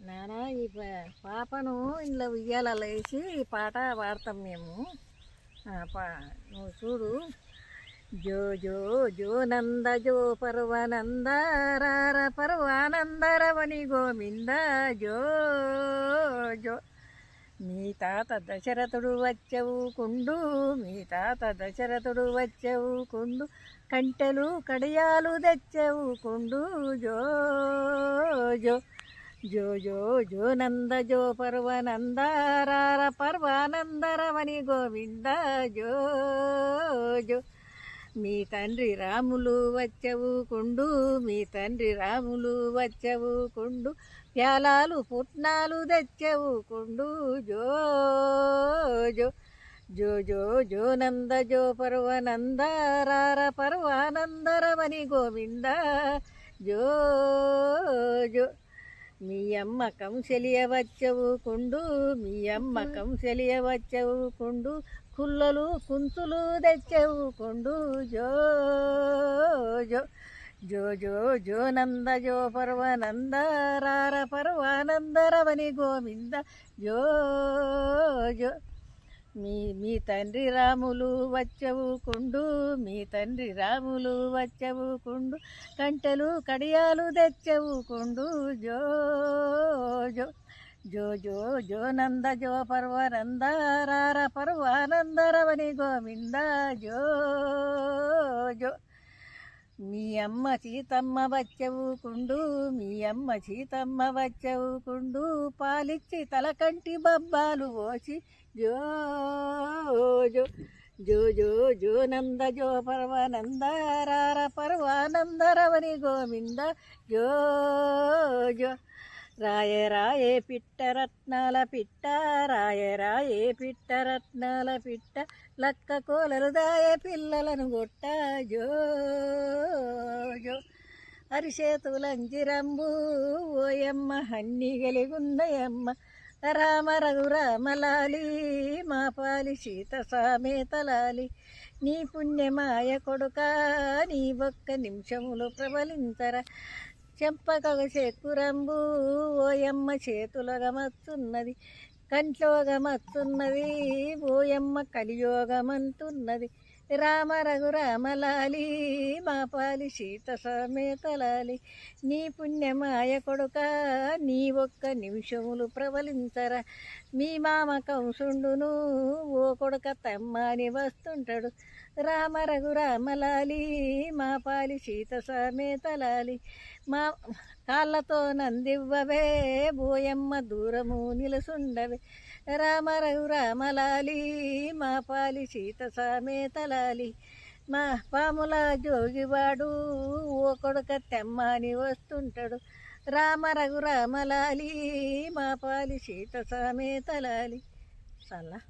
నానా ఈ పాపను ఇంట్లో ఉయ్యాలలో వేసి ఈ పాట పాడతాం మేము. నువ్వు చూడు. జో జో జో నంద జో పర్వానంద రార పర్వానంద రమణి గోవింద జో జో. మీ తాత దశరథుడు వచ్చవు కుండు, మీ తాత దశరథుడు వచ్చవు కుండు, కంటెలు కడియాలు తెచ్చవు కుండు జో జో. జో జో జో నంద జో పర్వనంద రార పర్వానంద రమణి గోవింద జో జో. మీ తండ్రి రాములు వచ్చవు కుండు, మీ తండ్రి రాములు వచ్చవు కుండు, ప్యాలాలు పుట్నాలు తెచ్చవు కుండు జో జో. జో జో జో నంద జో పర్వనంద రార పర్వానంద రమణి గోవింద జో జో. మీ అమ్మ కంసెలియ వచ్చవు కుండు, మీ అమ్మ కంసెలియ వచ్చవు కుండు, కుల్లలు కుంతులు తెచ్చవు కుండు జో జో. జో జో జో నంద జో పర్వనంద రార పర్వానంద రమణి గోవింద జో జో. మీ తండ్రి రాములు వచ్చవు కుండు, మీ తండ్రి రాములు వచ్చవు కుండు, కంటెలు కడియాలు తెచ్చవు కుండు జో జో. జో జో జో నంద జో పర్వనంద రార పర్వానంద రమణి గోవింద జో జో. మీ అమ్మ సీతమ్మ వచ్చవు కుండు, మీ అమ్మ సీతమ్మ వచ్చవు కుండు, పాలిచ్చి తలకంటి బబ్బాలు పోసి జో జో. జో జో జో నంద జో పర్వానంద రార పర్వానంద రమణి గోవింద జో జో. రాయ రాయే పిట్ట రత్నాల పిట్ట, రాయ రాయే పిట్ట రత్నాల పిట్ట, లక్క కోలలు దాయే పిల్లలను గొట్ట జో జో. అరిచేతులంజిరంబు ఓయమ్మ హన్ని గలిగుందయమ్మ, రామ రఘురామలాలి మా పాలి సీత సామేతలాలి, నీ పుణ్యమాయ కొడుక నీ ఒక్క నిమిషములు ప్రబలింతర, చెంపకగ చెక్కురంబు ఓయమ్మ చేతులగమత్తున్నది, కంట్లోగమత్తున్నది ఓయమ్మ కలియోగమంతున్నది, రామ రఘురామలాలి మా పాలి సీత సమేతలాలి, నీ పుణ్యమాయ కొడుక నీ ఒక్క నిమిషములు ప్రబలించరా, మీ మామ కంసుండును ఓ కొడుక తమ్మాని వస్తుంటాడు, రామ రఘురామలాలి మా పాలి సీత సమేతలాలి, మా కాళ్ళతో నందివ్వవే బోయమ్మ దూరము నిలుసుండవే, రామ రఘురామలాలి మా పాలి సీత సమేతలాలి, మా పాముల జోగివాడు ఓ కొడుక తెమ్మని వస్తుంటాడు, రామ రఘురామలాలి మా పాలి సీత సమేతలాలి. సల్లా